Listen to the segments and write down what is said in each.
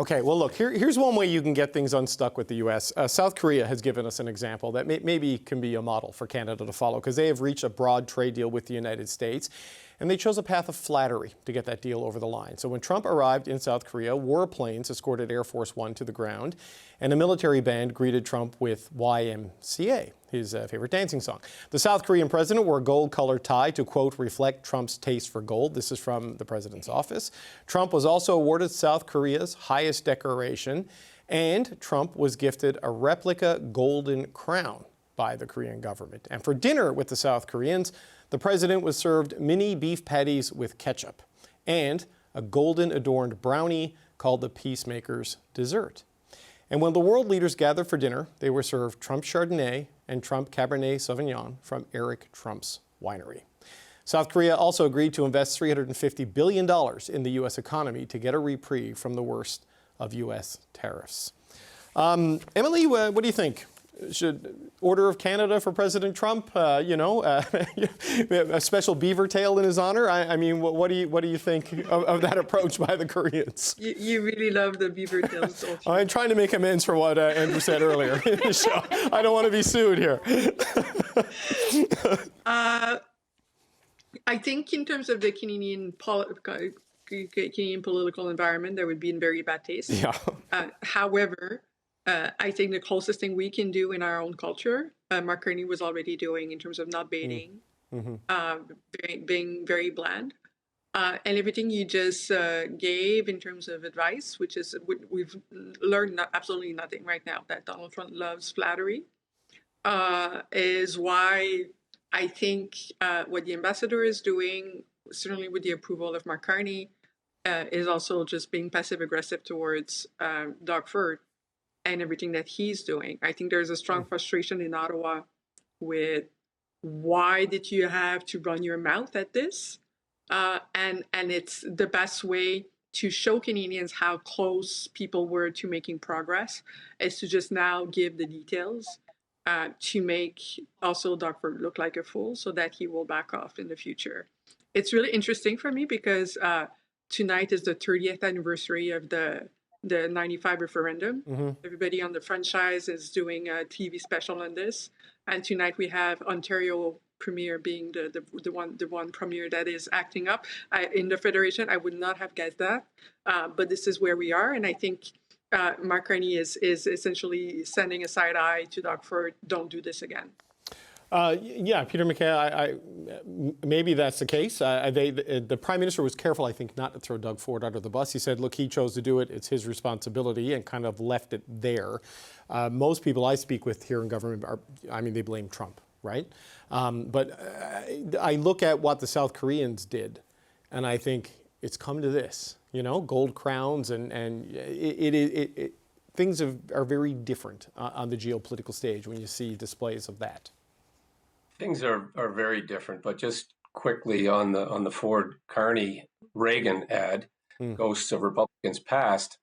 Okay, well, look, here's one way you can get things unstuck with the U.S. South Korea has given us an example that maybe can be a model for Canada to follow, because they have reached a broad trade deal with the United States, and they chose a path of flattery to get that deal over the line. So when Trump arrived in South Korea, warplanes escorted Air Force One to the ground, and a military band greeted Trump with YMCA, his favorite dancing song. The South Korean president wore a gold-colored tie to, quote, reflect Trump's taste for gold. This is from the president's office. Trump was also awarded South Korea's highest decoration, and Trump was gifted a replica golden crown by the Korean government. And for dinner with the South Koreans, the president was served mini beef patties with ketchup and a golden-adorned brownie called the Peacemaker's dessert. And when the world leaders gathered for dinner, they were served Trump Chardonnay and Trump Cabernet Sauvignon from Eric Trump's winery. South Korea also agreed to invest $350 billion in the U.S. economy to get a reprieve from the worst of U.S. tariffs. Emily, what do you think? Should Order of Canada for President Trump, a special beaver tail in his honor? I mean, what do you think of that approach by the Koreans? You really love the beaver tails, don't you? I'm trying to make amends for what Andrew said earlier in the show. I don't want to be sued here. I think in terms of the Canadian political environment, that would be in very bad taste. Yeah. However, I think the closest thing we can do in our own culture, Mark Carney was already doing in terms of not baiting, being very bland, and everything you just gave in terms of advice, which is we've learned absolutely nothing right now, that Donald Trump loves flattery, is why I think what the ambassador is doing, certainly with the approval of Mark Carney, is also just being passive-aggressive towards Doug Ford and everything that he's doing. I think there's a strong frustration in Ottawa with why did you have to run your mouth at this? And it's the best way to show Canadians how close people were to making progress is to just now give the details to make also Doug Ford look like a fool so that he will back off in the future. It's really interesting for me because tonight is the 30th anniversary of the 95 referendum. Everybody on the franchise is doing a TV special on this. And tonight we have Ontario Premier being the one Premier that is acting up. In the Federation, I would not have guessed that. But this is where we are. And I think Mark Carney is essentially sending a side eye to Doug Ford. Don't do this again. Yeah, Peter MacKay, maybe that's the case. The Prime Minister was careful, I think, not to throw Doug Ford under the bus. He said, look, he chose to do it. It's his responsibility, and kind of left it there. Most people I speak with here in government they blame Trump, right? But I look at what the South Koreans did, and I think it's come to this, gold crowns, and things are very different on the geopolitical stage when you see displays of that. Things are very different, but just quickly on the Ford Carney Reagan ad, Ghosts of Republicans Past,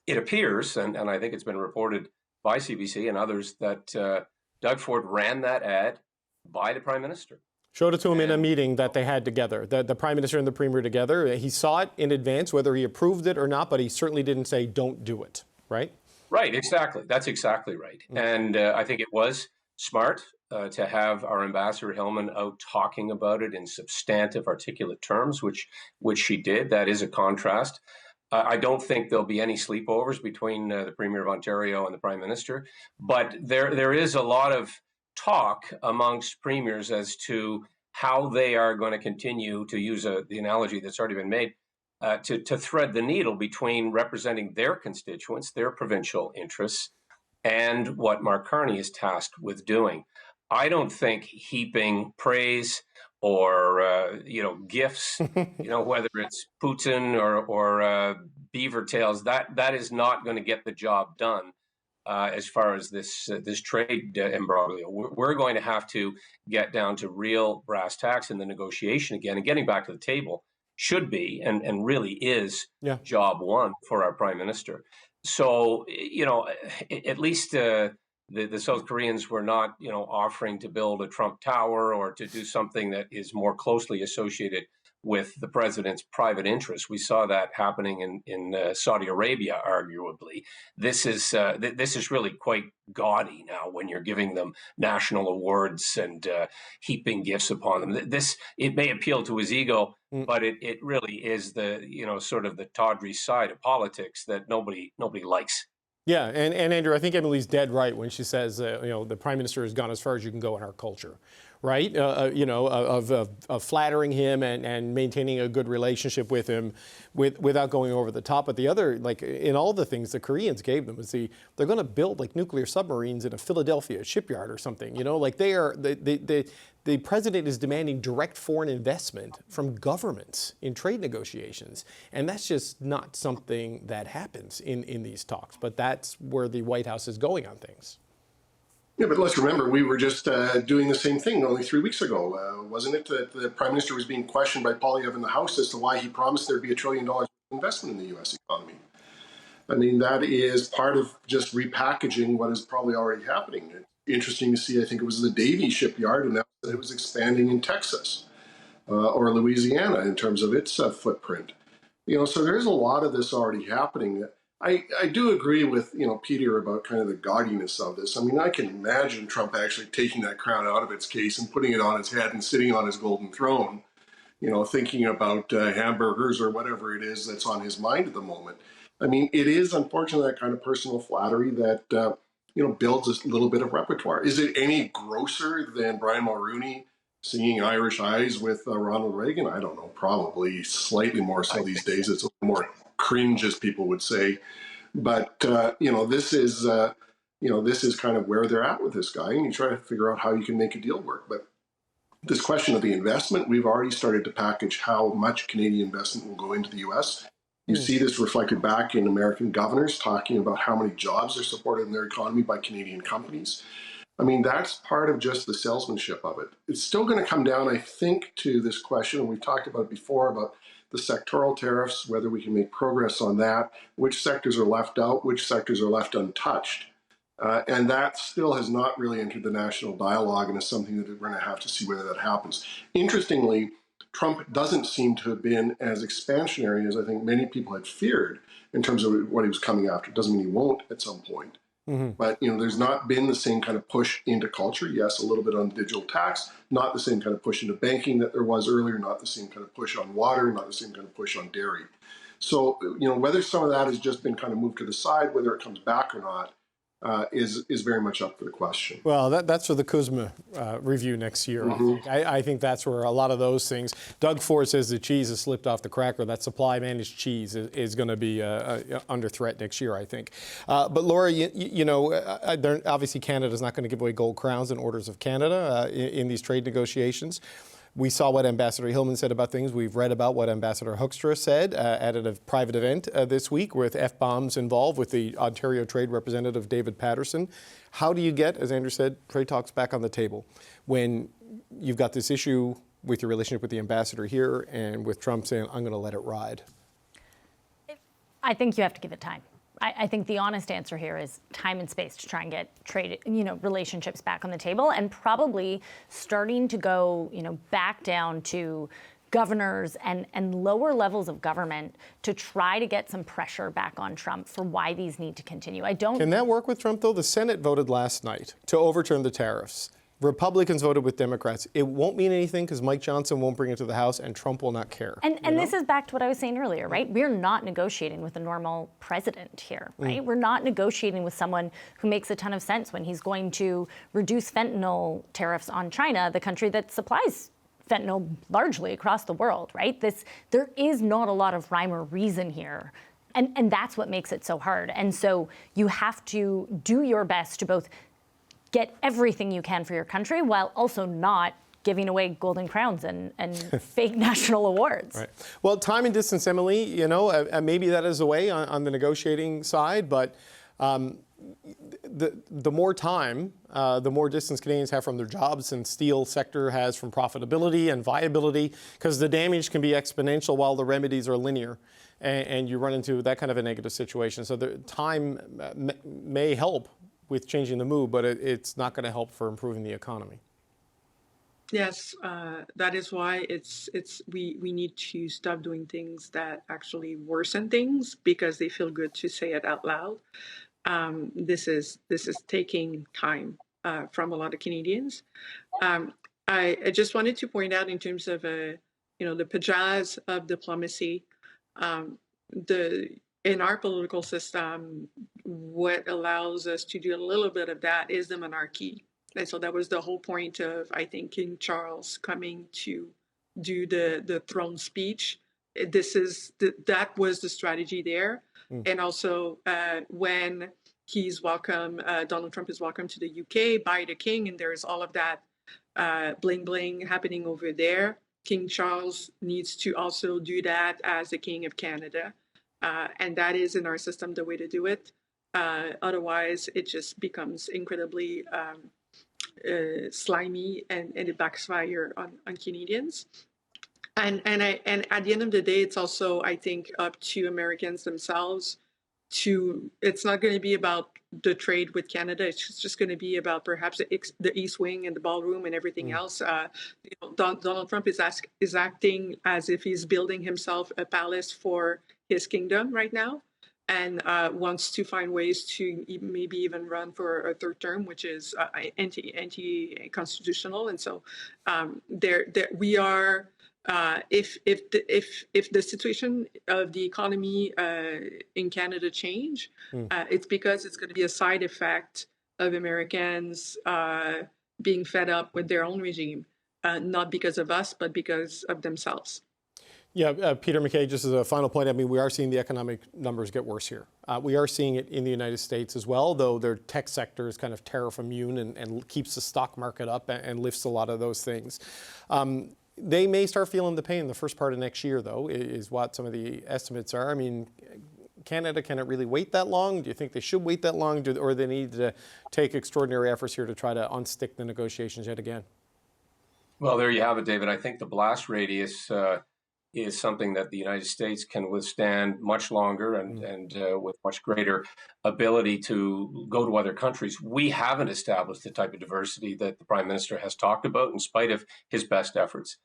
it appears, and I think it's been reported by CBC and others, that Doug Ford ran that ad by the Prime Minister. Showed it to him in a meeting that they had together, the Prime Minister and the Premier together. He saw it in advance, whether he approved it or not, but he certainly didn't say, don't do it, right? Right, exactly. That's exactly right. And I think it was smart to have our Ambassador Hillman out talking about it in substantive, articulate terms, which she did. That is a contrast. I don't think there'll be any sleepovers between the Premier of Ontario and the Prime Minister, but there is a lot of talk amongst premiers as to how they are going to continue to use the analogy that's already been made to thread the needle between representing their constituents, their provincial interests, and what Mark Carney is tasked with doing. I don't think heaping praise or gifts, whether it's Putin or beaver tails, that is not going to get the job done as far as this trade imbroglio. We're going to have to get down to real brass tacks in the negotiation again, and getting back to the table should be and really is job one for our Prime Minister. So, at least the South Koreans were not, offering to build a Trump Tower or to do something that is more closely associated with the president's private interests. We saw that happening in Saudi Arabia, arguably. This is really quite gaudy now when you're giving them national awards and heaping gifts upon them. It may appeal to his ego, but it really is the sort of the tawdry side of politics that nobody likes. Yeah, and Andrew, I think Emily's dead right when she says, the prime minister has gone as far as you can go in our culture, right? Of flattering him and maintaining a good relationship with him without going over the top. But the other, like in all the things the Koreans gave them, is they're going to build like nuclear submarines in a Philadelphia shipyard or something. Like the president is demanding direct foreign investment from governments in trade negotiations. And that's just not something that happens in these talks. But that's where the White House is going on things. Yeah, but let's remember, we were just doing the same thing only 3 weeks ago. Wasn't it that the Prime Minister was being questioned by Polyev in the House as to why he promised there'd be $1 trillion investment in the U.S. economy? I mean, that is part of just repackaging what is probably already happening. It's interesting to see, I think it was the Davie shipyard announced that it was expanding in Texas or Louisiana in terms of its footprint. So there's a lot of this already happening. I do agree with, Peter about kind of the gaudiness of this. I mean, I can imagine Trump actually taking that crown out of its case and putting it on his head and sitting on his golden throne, thinking about hamburgers or whatever it is that's on his mind at the moment. I mean, it is unfortunately that kind of personal flattery that, builds a little bit of repertoire. Is it any grosser than Brian Mulroney singing Irish Eyes with Ronald Reagan? I don't know, probably slightly more so these days. It's a little more cringe, as people would say. But, this is kind of where they're at with this guy, and you try to figure out how you can make a deal work. But this question of the investment, we've already started to package how much Canadian investment will go into the U.S. You see this reflected back in American governors talking about how many jobs are supported in their economy by Canadian companies. I mean, that's part of just the salesmanship of it. It's still going to come down, I think, to this question, and we've talked about it before, about the sectoral tariffs, whether we can make progress on that, which sectors are left out, which sectors are left untouched. And that still has not really entered the national dialogue, and is something that we're going to have to see whether that happens. Interestingly, Trump doesn't seem to have been as expansionary as I think many people had feared in terms of what he was coming after. It doesn't mean he won't at some point. But, there's not been the same kind of push into culture. Yes, a little bit on digital tax, not the same kind of push into banking that there was earlier, not the same kind of push on water, not the same kind of push on dairy. So, whether some of that has just been kind of moved to the side, whether it comes back or not, is very much up for the question. Well, that's for the Kuzma review next year. I think that's where a lot of those things. Doug Ford says the cheese has slipped off the cracker. That supply managed cheese is going to be under threat next year, I think. But Laura, obviously Canada's not going to give away gold crowns and orders of Canada in these trade negotiations. We saw what Ambassador Hillman said about things. We've read about what Ambassador Hoekstra said at a private event this week with F-bombs involved with the Ontario Trade Representative David Patterson. How do you get, as Andrew said, trade talks back on the table when you've got this issue with your relationship with the ambassador here and with Trump saying, I'm going to let it ride? I think you have to give it time. I think the honest answer here is time and space to try and get trade, relationships back on the table, and probably starting to go, back down to governors and lower levels of government to try to get some pressure back on Trump for why these need to continue. Can that work with Trump, though? The Senate voted last night to overturn the tariffs. Republicans voted with Democrats. It won't mean anything because Mike Johnson won't bring it to the House and Trump will not care. And this is back to what I was saying earlier, right? We're not negotiating with a normal president here, right? We're not negotiating with someone who makes a ton of sense when he's going to reduce fentanyl tariffs on China, the country that supplies fentanyl largely across the world, right? There is not a lot of rhyme or reason here. And that's what makes it so hard. And so you have to do your best to both get everything you can for your country while also not giving away golden crowns and fake national awards. Right. Well, time and distance, Emily, maybe that is a way on the negotiating side, but the more time, the more distance Canadians have from their jobs and steel sector has from profitability and viability, because the damage can be exponential while the remedies are linear. And you run into that kind of a negative situation. So the time may help with changing the mood, but it's not going to help for improving the economy. Yes, that is why we need to stop doing things that actually worsen things because they feel good to say it out loud. This is taking time from a lot of Canadians. Um, I just wanted to point out in terms of the pajamas of diplomacy, um, the in our political system, what allows us to do a little bit of that is the monarchy. And so that was the whole point of, I think, King Charles coming to do the throne speech. That was the strategy there. And also when Donald Trump is welcome to the UK by the king, and there's all of that bling bling happening over there. King Charles needs to also do that as the King of Canada. And that is in our system the way to do it. Otherwise, it just becomes incredibly slimy and it backfires on Canadians. And at the end of the day, it's also, I think, up to Americans themselves it's not going to be about the trade with Canada. It's just going to be about perhaps the East Wing and the ballroom and everything else. Donald Trump is acting as if he's building himself a palace for his kingdom right now, and wants to find ways to maybe even run for a third term, which is anti-constitutional. And so we are. If the situation of the economy in Canada change, it's because it's going to be a side effect of Americans being fed up with their own regime, not because of us, but because of themselves. Yeah, Peter MacKay, just as a final point, I mean, we are seeing the economic numbers get worse here. We are seeing it in the United States as well, though their tech sector is kind of tariff immune and keeps the stock market up and lifts a lot of those things. They may start feeling the pain the first part of next year, though, is what some of the estimates are. I mean, Canada, can it really wait that long? Do you think they should wait that long, or they need to take extraordinary efforts here to try to unstick the negotiations yet again? Well, there you have it, David. I think the blast radius is something that the United States can withstand much longer and with much greater ability to go to other countries. We haven't established the type of diversity that the Prime Minister has talked about in spite of his best efforts.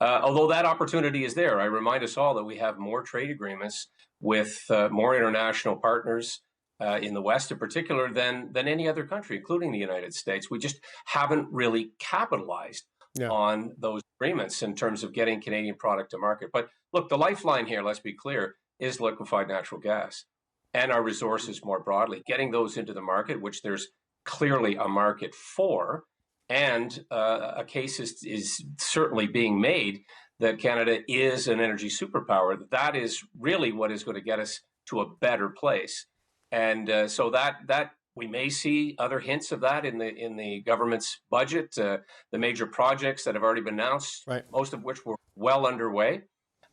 Although that opportunity is there, I remind us all that we have more trade agreements with more international partners in the West in particular than any other country, including the United States. We just haven't really capitalized on those agreements in terms of getting Canadian product to market. But look, the lifeline here, let's be clear, is liquefied natural gas and our resources more broadly. Getting those into the market, which there's clearly a market for, and a case is certainly being made that Canada is an energy superpower. That is really what is going to get us to a better place. And so that we may see other hints of that in the government's budget, the major projects that have already been announced, right, most of which were well underway.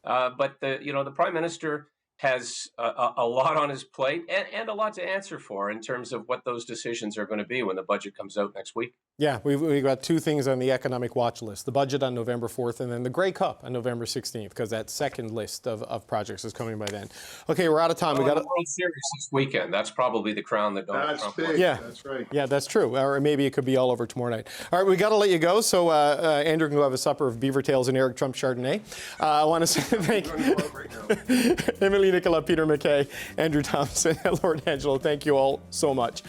But the Prime Minister has a lot on his plate and a lot to answer for in terms of what those decisions are going to be when the budget comes out next week. Yeah, we've got two things on the economic watch list, the budget on November 4th and then the Grey Cup on November 16th, because that second list of projects is coming by then. Okay, we're out of time. Well, we got the World Series this weekend. That's probably the crown that Donald Trump won. Yeah, that's right. Yeah, that's true. Or maybe it could be all over tomorrow night. All right, we got to let you go. So Andrew can go have a supper of beaver tails and Eric Trump Chardonnay. I want to say thank Emily Nicola, Peter MacKay, Andrew Thompson, and Lord Angelo. Thank you all so much.